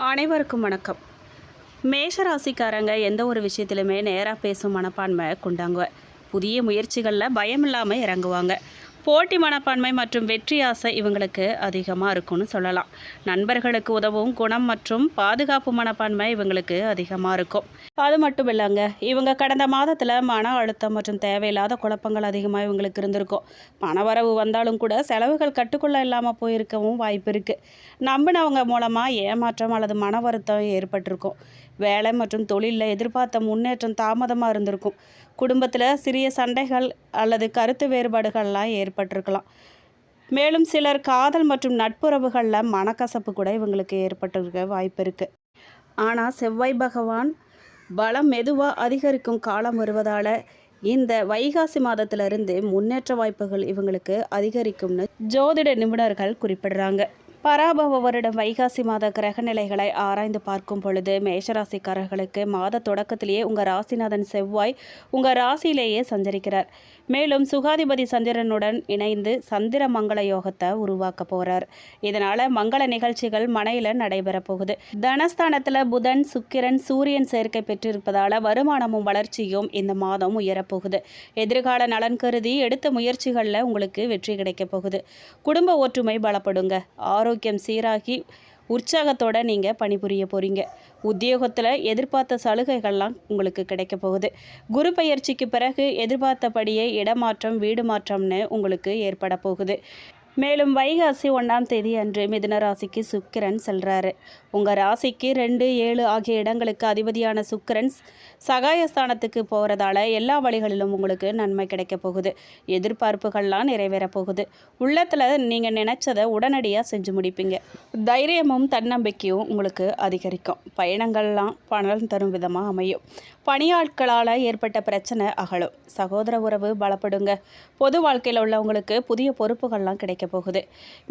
அனைவருக்கும் வணக்கம். மேஷராசிக்காரங்க எந்த ஒரு விஷயத்திலுமே நேராக பேசும் மனப்பான்மை கொண்டாங்க. புதிய முயற்சிகளில் பயம் இல்லாமல் இறங்குவாங்க. போட்டி மனப்பான்மை மற்றும் வெற்றி ஆசை இவங்களுக்கு அதிகமாக இருக்கும்னு சொல்லலாம். நண்பர்களுக்கு உதவும் குணம் மற்றும் பாதுகாப்பு மனப்பான்மை இவங்களுக்கு அதிகமாக இருக்கும். அது மட்டும் இல்லைங்க, இவங்க கடந்த மாதத்தில் மன அழுத்தம் மற்றும் தேவையில்லாத குழப்பங்கள் அதிகமாக இவங்களுக்கு இருந்திருக்கும். பணவரவு வந்தாலும் கூட செலவுகள் கட்டுக்குள்ளே இல்லாமல் போயிருக்கவும் வாய்ப்பு இருக்குது. நம்பினவங்க மூலமாக ஏமாற்றம் அல்லது மன வருத்தம் ஏற்பட்டிருக்கும். வேலை மற்றும் தொழிலில் எதிர்பார்த்த முன்னேற்றம் தாமதமாக இருந்திருக்கும். குடும்பத்தில் சிறிய சண்டைகள் அல்லது கருத்து வேறுபாடுகள்லாம் ஏற்பட்டிருக்கலாம். மேலும் சிலர் காதல் மற்றும் நட்புறவுகளில் மனக்கசப்பு கூட இவங்களுக்கு ஏற்பட்டிருக்க வாய்ப்பு இருக்குது. ஆனால் செவ்வாய் பகவான் பலம் மெதுவாக அதிகரிக்கும் காலம் வருவதால் இந்த வைகாசி மாதத்திலிருந்து முன்னேற்ற வாய்ப்புகள் இவங்களுக்கு அதிகரிக்கும்னு ஜோதிட நிபுணர்கள் குறிப்பிடுறாங்க. பராபவ வருடம் வைகாசி மாத கிரக நிலைகளை ஆராய்ந்து பார்க்கும் பொழுது மேஷராசிக்காரர்களுக்கு மாத தொடக்கத்திலேயே உங்கள் ராசிநாதன் செவ்வாய் உங்கள் ராசியிலேயே சஞ்சரிக்கிறார். மேலும் சுகாதிபதி சந்திரனுடன் இணைந்து சந்திர மங்கள யோகத்தை உருவாக்க போகிறார். இதனால் மங்கள நிகழ்ச்சிகள் மனையில் நடைபெற போகுது. தனஸ்தானத்தில் புதன் சுக்கிரன் சூரியன் சேர்க்கை பெற்றிருப்பதால் வருமானமும் வளர்ச்சியும் இந்த மாதம் உயரப்போகுது. எதிர்கால நலன் கருதி எடுத்த முயற்சிகளில் உங்களுக்கு வெற்றி கிடைக்க போகுது. குடும்ப ஒற்றுமை பலப்படுங்க. ஆரோக்கியம் சீராகி உற்சாகத்தோடு நீங்கள் பணிபுரிய போகிறீங்க. உத்தியோகத்தில் எதிர்பார்த்த சலுகைகள்லாம் உங்களுக்கு கிடைக்க போகுது. குரு பயிற்சிக்கு பிறகு எதிர்பார்த்தபடியே இடமாற்றம் வீடு மாற்றம்னு உங்களுக்கு ஏற்பட போகுது. மேலும் வைகாசி 1ஆம் தேதி அன்று மிதுன ராசிக்கு சுக்கிரன் செல்கிறாரு. உங்கள் ராசிக்கு 2, 7 ஆகிய இடங்களுக்கு அதிபதியான சுக்கிரன் சகாயஸ்தானத்துக்கு போகிறதால எல்லா வழிகளிலும் உங்களுக்கு நன்மை கிடைக்க போகுது. எதிர்பார்ப்புகள்லாம் நிறைவேற போகுது. உள்ளத்தில் நீங்கள் நினைச்சதை உடனடியாக செஞ்சு முடிப்பீங்க. தைரியமும் தன்னம்பிக்கையும் உங்களுக்கு அதிகரிக்கும். பயணங்கள்லாம் பணம் தரும் விதமாக அமையும். பணியாட்களால் ஏற்பட்ட பிரச்சனை அகலும். சகோதர உறவு பலப்படுங்க. பொது வாழ்க்கையில் உள்ளவங்களுக்கு புதிய பொறுப்புகள்லாம் கிடைக்க போகுது.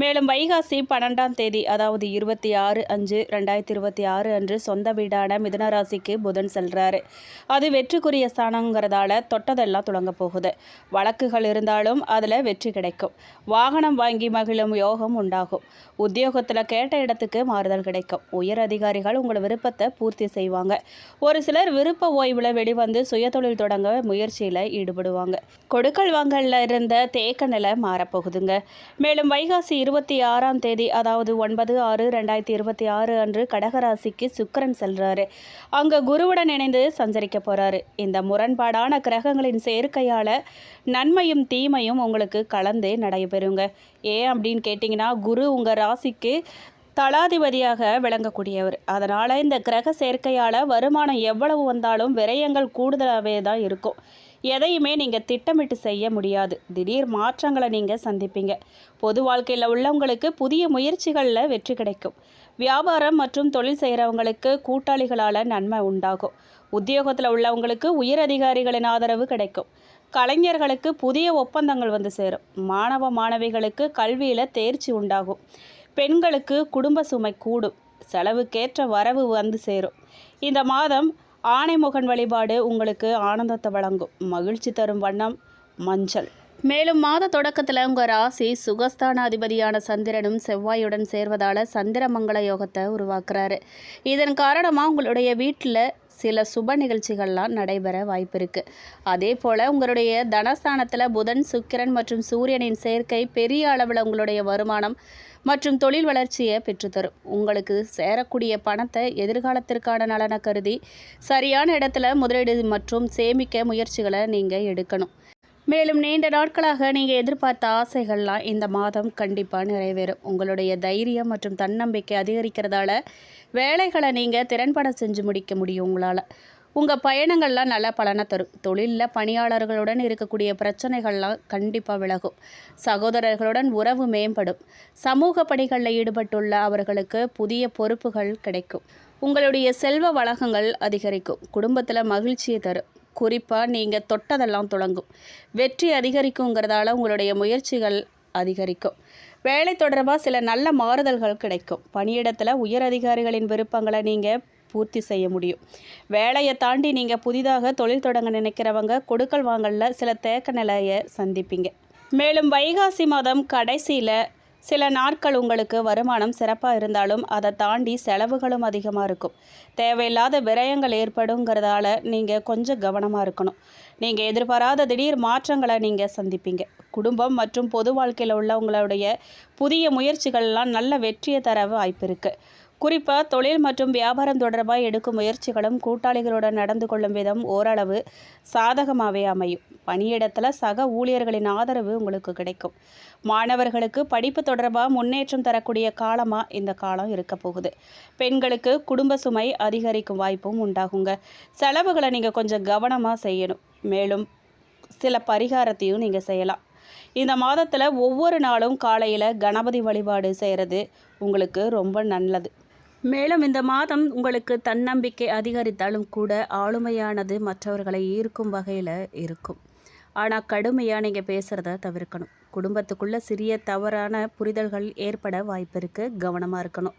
மேலும் வைகாசி 12ஆம் தேதி அதாவது 26/5/2026 அன்று சொந்த வீடான மிதுன ராசிக்கு புதன் செல்றாரு. அது வெற்றிக்குரிய ஸ்தானங்கிறதால தொட்டதெல்லாம் தொடங்க போகுது. வழக்குகள் இருந்தாலும் அதில் வெற்றி கிடைக்கும். வாகனம் வாங்கி மகிழும் யோகம் உண்டாகும். உத்தியோகத்தில் கேட்ட இடத்துக்கு மாறுதல் கிடைக்கும். உயர் அதிகாரிகள் உங்கள் விருப்பத்தை பூர்த்தி செய்வாங்க. ஒரு சிலர் விருப்ப ஓய்வில் வெளிவந்து சுயதொழில் தொடங்க முயற்சியில் ஈடுபடுவாங்க. கொடுக்கல் வாங்கலில் இருந்த தேக்க நிலை மாறப்போகுதுங்க. மேலும் வைகாசி 26ஆம் தேதி அதாவது 9/6/2026 அன்று கடகராசிக்கு சுக்கிரன் செல்றாரு. அங்கே குருவுடன் இணைந்து சஞ்சரிக்க போறாரு. இந்த முரண்பாடான கிரகங்களின் சேர்க்கையால் நன்மையும் தீமையும் உங்களுக்கு கலந்து நடைபெறுங்க. ஏன் அப்படின்னு கேட்டிங்கன்னா, குரு உங்கள் ராசிக்கு தலாதிபதியாக விளங்கக்கூடியவர். அதனால் இந்த கிரக சேர்க்கையால் வருமானம் எவ்வளவு வந்தாலும் விரயங்கள் கூடுதலாகவே தான் இருக்கும். எதையுமே நீங்கள் திட்டமிட்டு செய்ய முடியாது. திடீர் மாற்றங்களை நீங்கள் சந்திப்பீங்க. பொது வாழ்க்கையில் உள்ளவங்களுக்கு புதிய முயற்சிகளில் வெற்றி கிடைக்கும். வியாபாரம் மற்றும் தொழில் செய்கிறவங்களுக்கு கூட்டாளிகளால் நன்மை உண்டாகும். உத்தியோகத்தில் உள்ளவங்களுக்கு உயர் அதிகாரிகளின் ஆதரவு கிடைக்கும். கலைஞர்களுக்கு புதிய ஒப்பந்தங்கள் வந்து சேரும். மாணவ மாணவிகளுக்கு கல்வியில் தேர்ச்சி உண்டாகும். பெண்களுக்கு குடும்ப சுமை கூடும். செலவுக்கேற்ற வரவு வந்து சேரும். இந்த மாதம் ஆனைமுகன் வழிபாடு உங்களுக்கு ஆனந்தத்தை வழங்கும். மகிழ்ச்சி தரும் வண்ணம் மஞ்சள். மேலும் மாத தொடக்கத்தில் உங்கள் ராசி சுகஸ்தான அதிபதியான சந்திரனும் செவ்வாயுடன் சேர்வதால் சந்திரமங்கள யோகத்தை உருவாக்குறாரு. இதன் காரணமாக உங்களுடைய வீட்டில் சில சுப நிகழ்ச்சிகள்லாம் நடைபெற வாய்ப்பு இருக்குது. அதே போல் உங்களுடைய தனஸ்தானத்தில் புதன் சுக்கிரன் மற்றும் சூரியனின் சேர்க்கை பெரிய அளவில் உங்களுடைய வருமானம் மற்றும் தொழில் வளர்ச்சியை பெற்றுத்தரும். உங்களுக்கு சேரக்கூடிய பணத்தை எதிர்காலத்திற்கான நலனை கருதி சரியான இடத்துல முதலீடு மற்றும் சேமிக்க முயற்சிகளை நீங்கள் எடுக்கணும். மேலும் நீண்ட நாட்களாக நீங்கள் எதிர்பார்த்த ஆசைகள்லாம் இந்த மாதம் கண்டிப்பாக நிறைவேறும். உங்களுடைய தைரியம் மற்றும் தன்னம்பிக்கை அதிகரிக்கிறதால வேலைகளை நீங்கள் திறன்பட செஞ்சு முடிக்க முடியும். உங்களால் உங்கள் பயணங்கள்லாம் நல்ல பலனை தரும். தொழிலில் பணியாளர்களுடன் இருக்கக்கூடிய பிரச்சனைகள்லாம் கண்டிப்பாக விலகும். சகோதரர்களுடன் உறவு மேம்படும். சமூக பணிகளில் ஈடுபட்டுள்ள அவர்களுக்கு புதிய பொறுப்புகள் கிடைக்கும். உங்களுடைய செல்வ வளங்கள் அதிகரிக்கும். குடும்பத்தில் மகிழ்ச்சியை தரும். குறிப்பாக நீங்கள் தொட்டதெல்லாம் தொடங்கும். வெற்றி அதிகரிக்குங்கிறதால உங்களுடைய முயற்சிகள் அதிகரிக்கும். வேலை தொடர்பாக சில நல்ல மாறுதல்கள் கிடைக்கும். பணியிடத்தில் உயர் அதிகாரிகளின் விருப்பங்களை நீங்கள் பூர்த்தி செய்ய முடியும். வேலையை தாண்டி நீங்கள் புதிதாக தொழில் தொடங்க நினைக்கிறவங்க கொடுக்கல் வாங்கலில் சில தேக்க நிலையை சந்திப்பீங்க. மேலும் வைகாசி மாதம் கடைசியில் சில நாட்கள் உங்களுக்கு வருமானம் சிறப்பாக இருந்தாலும் அதை தாண்டி செலவுகளும் அதிகமாக இருக்கும். தேவையில்லாத விரயங்கள் ஏற்படுங்கிறதால நீங்கள் கொஞ்சம் கவனமாக இருக்கணும். நீங்கள் எதிர்பாராத திடீர் மாற்றங்களை நீங்கள் சந்திப்பீங்க. குடும்பம் மற்றும் பொது வாழ்க்கையில் உள்ள உங்களுடைய புதிய முயற்சிகள்லாம் நல்ல வெற்றியை தர வாய்ப்பு இருக்குது. குறிப்பாக தொழில் மற்றும் வியாபாரம் தொடர்பாக எடுக்கும் முயற்சிகளும் கூட்டாளிகளுடன் நடந்து கொள்ளும் விதம் ஓரளவு சாதகமாகவே அமையும். பணியிடத்தில் சக ஊழியர்களின் ஆதரவு உங்களுக்கு கிடைக்கும். மாணவர்களுக்கு படிப்பு தொடர்பாக முன்னேற்றம் தரக்கூடிய காலமாக இந்த காலம் இருக்க போகுது. பெண்களுக்கு குடும்ப சுமை அதிகரிக்கும் வாய்ப்பும் உண்டாகுங்க. செலவுகளை நீங்கள் கொஞ்சம் கவனமாக செய்யணும். மேலும் சில பரிகாரத்தையும் நீங்கள் செய்யலாம். இந்த மாதத்தில் ஒவ்வொரு நாளும் காலையில் கணபதி வழிபாடு செய்கிறது உங்களுக்கு ரொம்ப நல்லது. மேலும் இந்த மாதம் உங்களுக்கு தன்னம்பிக்கை அதிகரித்தாலும் கூட ஆளுமையானது மற்றவர்களை ஈர்க்கும் வகையில் இருக்கும். ஆனால் கடுமையாக நீங்கள் பேசுகிறத தவிர்க்கணும். குடும்பத்துக்குள்ளே சிறிய தவறான புரிதல்கள் ஏற்பட வாய்ப்பு இருக்குது. கவனமாக இருக்கணும்.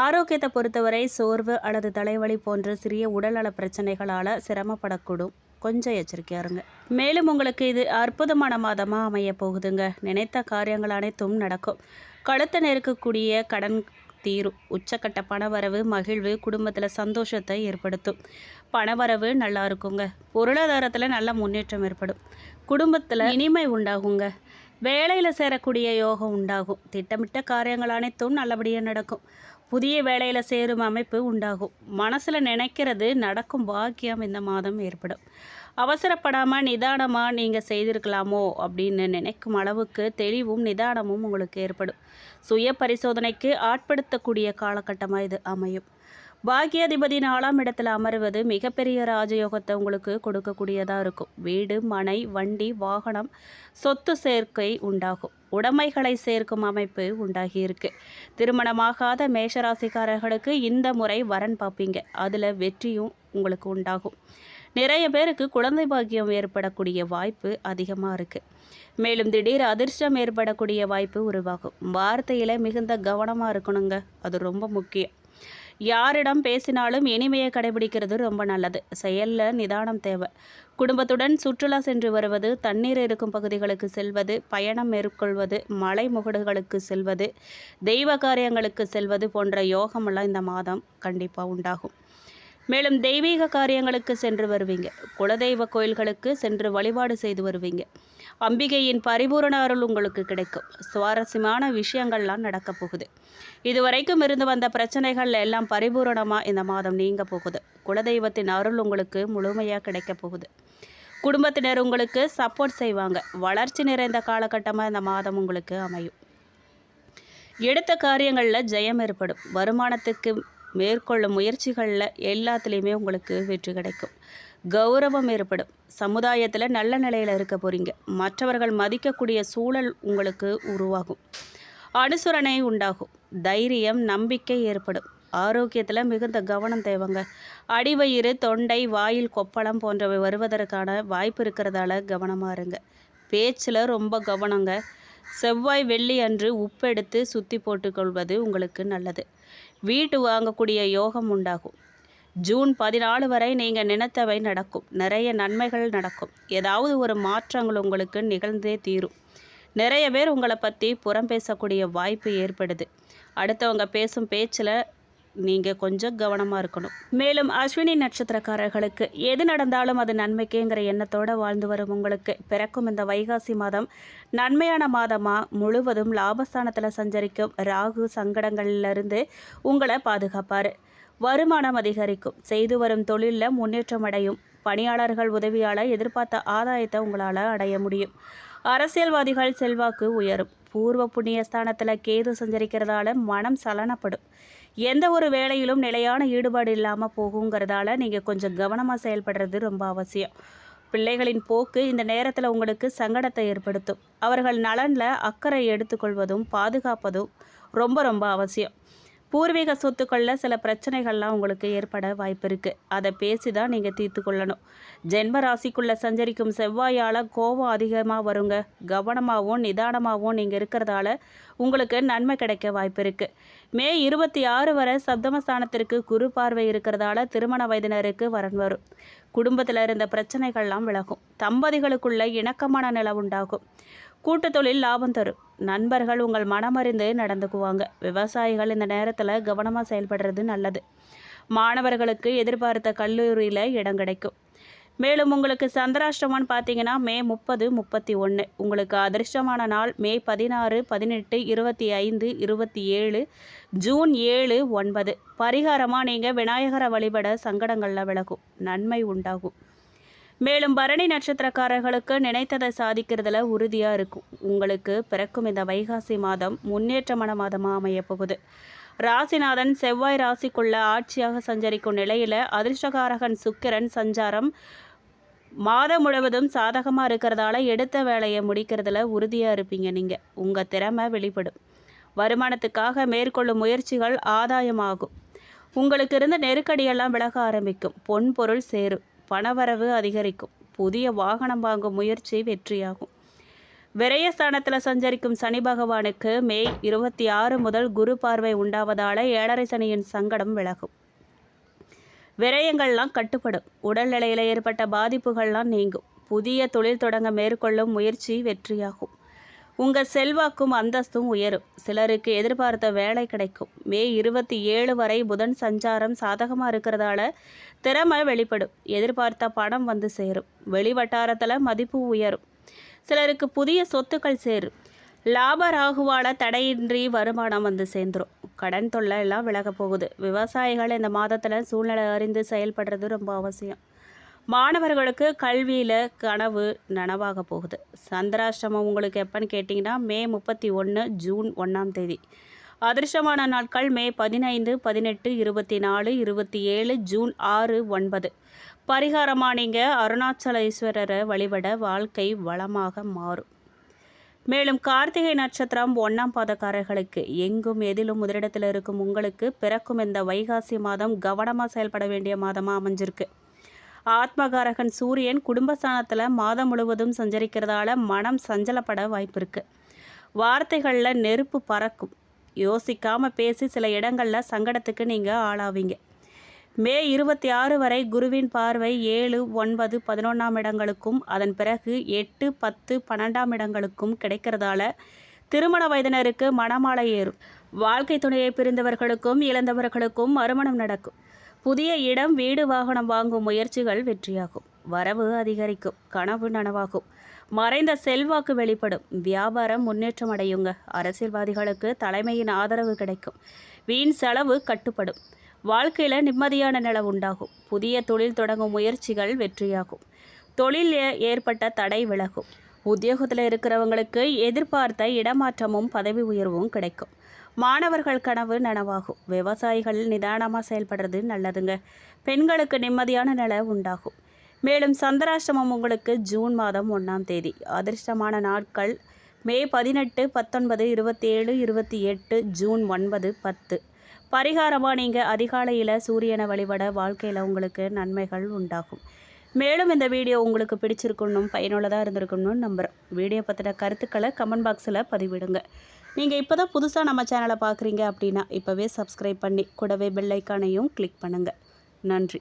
ஆரோக்கியத்தை பொறுத்தவரை சோர்வு அல்லது தலைவலி போன்ற சிறிய உடல்நல பிரச்சனைகளால் சிரமப்படக்கூடும். கொஞ்சம் எச்சரிக்கையாக இருங்க. மேலும் உங்களுக்கு இது அற்புதமான மாதமாக அமைய போகுதுங்க. நினைத்த காரியங்கள் அனைத்தும் நடக்கும். கழுத்தை நெருக்கக்கூடிய கடன் தீரும். உச்சக்கட்ட பணவரவு மகிழ்வு குடும்பத்தில் சந்தோஷத்தை ஏற்படுத்தும். பணவரவு நல்லா இருக்குங்க. பொருளாதாரத்தில் நல்ல முன்னேற்றம் ஏற்படும். குடும்பத்தில் இனிமை உண்டாகுங்க. வேலையில் சேரக்கூடிய யோகம் உண்டாகும். திட்டமிட்ட காரியங்கள் அனைத்தும் நல்லபடியாக நடக்கும். புதிய வேலையில் சேரும் அமைப்பு உண்டாகும். மனசில் நினைக்கிறது நடக்கும் பாக்கியம் இந்த மாதம் ஏற்படும். அவசரப்படாமல் நிதானமாக நீங்கள் செய்திருக்கலாமோ அப்படின்னு நினைக்கும் அளவுக்கு தெளிவும் நிதானமும் உங்களுக்கு ஏற்படும். சுய பரிசோதனைக்கு ஆட்படுத்தக்கூடிய காலகட்டமாக இது அமையும். பாக்கியாதிபதி 4ஆம் இடத்துல அமர்வது மிகப்பெரிய ராஜயோகத்தை உங்களுக்கு கொடுக்கக்கூடியதாக இருக்கும். வீடு மனை வண்டி வாகனம் சொத்து சேர்க்கை உண்டாகும். உடைமைகளை சேர்க்கும் அமைப்பு உண்டாகியிருக்கு. திருமணமாகாத மேஷராசிக்காரர்களுக்கு இந்த முறை வரன் பார்ப்பீங்க. அதில் வெற்றியும் உங்களுக்கு உண்டாகும். நிறைய பேருக்கு குழந்தை பாக்கியம் ஏற்படக்கூடிய வாய்ப்பு அதிகமாக இருக்குது. மேலும் திடீர் அதிர்ஷ்டம் ஏற்படக்கூடிய வாய்ப்பு உருவாகும். வார்த்தையில் மிகுந்த கவனமாக இருக்கணுங்க. அது ரொம்ப முக்கியம். யாரிடம் பேசினாலும் இனிமையை கடைபிடிக்கிறது ரொம்ப நல்லது. செயலில் நிதானம் தேவை. குடும்பத்துடன் சுற்றுலா சென்று வருவது, தண்ணீர் இருக்கும் பகுதிகளுக்கு செல்வது, பயணம் மேற்கொள்வது, மலை முகடுகளுக்கு செல்வது, தெய்வ காரியங்களுக்கு செல்வது போன்ற யோகமெல்லாம் இந்த மாதம் கண்டிப்பாக உண்டாகும். மேலும் தெய்வீக காரியங்களுக்கு சென்று வருவீங்க. குலதெய்வ கோயில்களுக்கு சென்று வழிபாடு செய்து வருவீங்க. அம்பிகையின் பரிபூரண அருள் உங்களுக்கு கிடைக்கும். சுவாரஸ்யமான விஷயங்கள்லாம் நடக்க போகுது. இதுவரைக்கும் இருந்து வந்த பிரச்சனைகள் எல்லாம் பரிபூரணமாக இந்த மாதம் நீங்க போகுது. குலதெய்வத்தின் அருள் உங்களுக்கு முழுமையாக கிடைக்க போகுது. குடும்பத்தினர் உங்களுக்கு சப்போர்ட் செய்வாங்க. வளர்ச்சி நிறைந்த காலகட்டமாக இந்த மாதம் உங்களுக்கு அமையும். எடுத்த காரியங்களில் ஜெயம் ஏற்படும். வருமானத்துக்கு மேற்கொள்ளும் முயற்சிகளில் எல்லாத்துலேயுமே உங்களுக்கு வெற்றி கிடைக்கும். கௌரவம் ஏற்படும். சமுதாயத்தில் நல்ல நிலையில் இருக்க போகிறீங்க. மற்றவர்கள் மதிக்கக்கூடிய சூழல் உங்களுக்கு உருவாகும். அனுசரணை உண்டாகும். தைரியம் நம்பிக்கை ஏற்படும். ஆரோக்கியத்தில் மிகுந்த கவனம் தேவைங்க. அடிவயிறு தொண்டை வாயில் கொப்பளம் போன்றவை வருவதற்கான வாய்ப்பு இருக்கிறதால கவனமாக இருங்க. பேச்சில் ரொம்ப கவனங்க. செவ்வாய் வெள்ளி அன்று உப்பெடுத்து சுற்றி போட்டுக்கொள்வது உங்களுக்கு நல்லது. வீட்டு வாங்கக்கூடிய யோகம் உண்டாகும். ஜூன் 14 வரை நீங்கள் நினைத்தவை நடக்கும். நிறைய நன்மைகள் நடக்கும். ஏதாவது ஒரு மாற்றங்கள் உங்களுக்கு நிகழ்ந்தே தீரும். நிறைய பேர் உங்களை பற்றி புறம் பேசக்கூடிய வாய்ப்பு ஏற்படுது. அடுத்தவங்க பேசும் பேச்சில் நீங்கள் கொஞ்சம் கவனமாக இருக்கணும். மேலும் அஸ்வினி நட்சத்திரக்காரர்களுக்கு எது நடந்தாலும் அது நன்மைக்குங்கிற எண்ணத்தோடு வாழ்ந்து வரும் உங்களுக்கு பிறக்கும் இந்த வைகாசி மாதம் நன்மையான மாதமாக முழுவதும் லாபஸ்தானத்தில் சஞ்சரிக்கும் ராகு சங்கடங்களிலிருந்து உங்களை பாதுகாப்பார். வருமானம் அதிகரிக்கும். செய்து வரும் தொழிலில் முன்னேற்றம் அடையும். பணியாளர்கள் உதவியால் எதிர்பார்த்த ஆதாயத்தை உங்களால் அடைய முடியும். அரசியல்வாதிகள் செல்வாக்கு உயரும். பூர்வ புண்ணிய ஸ்தானத்தில் கேது சஞ்சரிக்கிறதால மனம் சலனப்படும். எந்த ஒரு வேலையிலும் நிலையான ஈடுபாடு இல்லாமல் போகுங்கிறதால நீங்கள் கொஞ்சம் கவனமாக செயல்படுறது ரொம்ப அவசியம். பிள்ளைகளின் போக்கு இந்த நேரத்தில் உங்களுக்கு சங்கடத்தை ஏற்படுத்தும். அவர்கள் நலனில் அக்கறை எடுத்துக்கொள்வதும் பாதுகாப்பதும் ரொம்ப ரொம்ப அவசியம். பூர்வீக சொத்துக்களில் சில பிரச்சனைகள்லாம் உங்களுக்கு ஏற்பட வாய்ப்பு இருக்குது. அதை பேசி தான் நீங்கள் தீர்த்து கொள்ளணும். ஜென்ம ராசிக்குள்ளே சஞ்சரிக்கும் செவ்வாயால் கோபம் அதிகமாக வருங்க. கவனமாகவும் நிதானமாகவும் நீங்கள் இருக்கிறதால உங்களுக்கு நன்மை கிடைக்க வாய்ப்பு இருக்குது. மே 26 வரை சப்தமஸ்தானத்திற்கு குரு பார்வை இருக்கிறதால திருமண வயதினருக்கு வரன் வரும். குடும்பத்தில் இருந்த பிரச்சனைகள்லாம் விலகும். தம்பதிகளுக்குள்ள இணக்கமான நிலை உண்டாகும். கூட்டு தொழில் லாபம் தரும். நண்பர்கள் உங்கள் மனமறிந்து நடந்துக்குவாங்க. விவசாயிகள் இந்த நேரத்தில் கவனமாக செயல்படுறது நல்லது. மாணவர்களுக்கு எதிர்பார்த்த கல்லூரியில் இடம் கிடைக்கும். மேலும் உங்களுக்கு சந்திராஷ்டமம்னு பார்த்தீங்கன்னா மே 30, 31. உங்களுக்கு அதிர்ஷ்டமான நாள் மே 16, 18, 25, 27, ஜூன் 7, 9. பரிகாரமாக நீங்கள் விநாயகரை வழிபட சங்கடங்களில் விலகும், நன்மை உண்டாகும். மேலும் பரணி நட்சத்திரக்காரர்களுக்கு நினைத்ததை சாதிக்கிறதுல உறுதியாக இருக்கும். உங்களுக்கு பிறக்கும் இந்த வைகாசி மாதம் முன்னேற்றமான மாதமாக அமையப் போகுது. ராசிநாதன் செவ்வாய் ராசிக்குள்ள ஆட்சியாக சஞ்சரிக்கும் நிலையில் அதிர்ஷ்டகாரகன் சுக்கிரன் சஞ்சாரம் மாதம் முழுவதும் சாதகமாக இருக்கிறதால எடுத்த வேலையை முடிக்கிறதுல உறுதியாக இருப்பீங்க. நீங்கள் உங்கள் திறமை வெளிப்படும். வருமானத்துக்காக மேற்கொள்ளும் முயற்சிகள் ஆதாயமாகும். உங்களுக்கு இருந்த நெருக்கடியெல்லாம் விலக ஆரம்பிக்கும். பொன் பொருள் சேரும். பணவரவு அதிகரிக்கும். புதிய வாகனம் வாங்கும் முயற்சி வெற்றியாகும். விரயஸ்தானத்தில் சஞ்சரிக்கும் சனி பகவானுக்கு மே 26 முதல் குரு பார்வை உண்டாவதால் 7.5 சனியின் சங்கடம் விலகும். விரயங்கள்லாம் கட்டுப்படும். உடல்நிலையில் ஏற்பட்ட பாதிப்புகள்லாம் நீங்கும். புதிய தொழில் தொடங்க மேற்கொள்ளும் முயற்சி வெற்றியாகும். உங்கள் செல்வாக்கும் அந்தஸ்தும் உயரும். சிலருக்கு எதிர்பார்த்த வேலை கிடைக்கும். மே 27 வரை புதன் சஞ்சாரம் சாதகமாக இருக்கிறதால திறமை வெளிப்படும். எதிர்பார்த்த பணம் வந்து சேரும். வெளிவட்டாரத்தில் மதிப்பு உயரும். சிலருக்கு புதிய சொத்துக்கள் சேரும். லாப ராகுவால தடையின்றி வருமானம் வந்து சேர்ந்துடும். கடன் தொல்லை எல்லாம் விலக போகுது. விவசாயிகள் இந்த மாதத்தில் சூழ்நிலை அறிந்து செயல்படுறது ரொம்ப அவசியம். மாணவர்களுக்கு கல்வியில் கனவு நனவாக போகுது. சந்திராஷ்டமம் உங்களுக்கு எப்போன்னு கேட்டிங்கன்னா மே 31, ஜூன் 1. அதிர்ஷ்டமான நாட்கள் மே 15, 18, 24, 27, ஜூன் 6, 9. பரிகாரமாக நீங்கள் அருணாச்சலேஸ்வரரை வழிபட வாழ்க்கை வளமாக மாறும். மேலும் கார்த்திகை நட்சத்திரம் 1ஆம் பாதக்காரர்களுக்கு எங்கும் எதிலும் முதலிடத்தில் இருக்கும் உங்களுக்கு பிறக்கும் இந்த வைகாசி மாதம் கவனமாக செயல்பட வேண்டிய மாதமாக அமைஞ்சிருக்கு. ஆத்மகாரகன் சூரியன் குடும்பஸ்தானத்தில் மாதம் முழுவதும் சஞ்சரிக்கிறதால மனம் சஞ்சலப்பட வாய்ப்பு இருக்குது. வார்த்தைகளில் நெருப்பு பறக்கும். யோசிக்காமல் பேசி சில இடங்களில் சங்கடத்துக்கு நீங்கள் ஆளாவீங்க. மே 26 வரை குருவின் பார்வை 7, 9, 11ஆம் இடங்களுக்கும் அதன் பிறகு 8, 10, 12ஆம் இடங்களுக்கும் கிடைக்கிறதால திருமண வயதினருக்கு மணமாலை ஏறும். வாழ்க்கை துணையை பிரிந்தவர்களுக்கும் இழந்தவர்களுக்கும் மறுமணம் நடக்கும். புதிய இடம் வீடு வாகனம் வாங்கும் முயற்சிகள் வெற்றியாகும். வரவு அதிகரிக்கும். கனவு நனவாகும். மறைந்த செல்வாக்கு வெளிப்படும். வியாபாரம் முன்னேற்றம் அடையுங்க. அரசியல்வாதிகளுக்கு தலைமையின் ஆதரவு கிடைக்கும். வீண் செலவு கட்டுப்படும். வாழ்க்கையில் நிம்மதியான நிலை உண்டாகும். புதிய தொழில் தொடங்கும் முயற்சிகள் வெற்றியாகும். தொழிலில் ஏற்பட்ட தடை விலகும். உத்தியோகத்தில் இருக்கிறவங்களுக்கு எதிர்பார்த்த இடமாற்றமும் பதவி உயர்வும் கிடைக்கும். மாணவர்கள் கனவு நனவாகும். விவசாயிகள் நிதானமாக செயல்படுறது நல்லதுங்க. பெண்களுக்கு நிம்மதியான நிலை உண்டாகும். மேலும் சந்திராஷ்டமம் உங்களுக்கு ஜூன் மாதம் 1. அதிர்ஷ்டமான நாட்கள் மே 18, 19, 27, 28, ஜூன் 9, 10. பரிகாரமாக நீங்கள் அதிகாலையில் சூரியனை வழிபட வாழ்க்கையில் உங்களுக்கு நன்மைகள் உண்டாகும். மேலும் இந்த வீடியோ உங்களுக்கு பிடிச்சிருக்கணும், பயனுள்ளதாக இருந்திருக்கணும்னு நம்புகிறேன். வீடியோ பற்றின கருத்துக்களை கமெண்ட் பாக்ஸில் பதிவிடுங்க. நீங்கள் இப்போ தான் புதுசாக நம்ம சேனலை பார்க்குறீங்க அப்படின்னா இப்போவே சப்ஸ்கிரைப் பண்ணி கூடவே பெல் ஐக்கானையும் கிளிக் பண்ணுங்கள். நன்றி.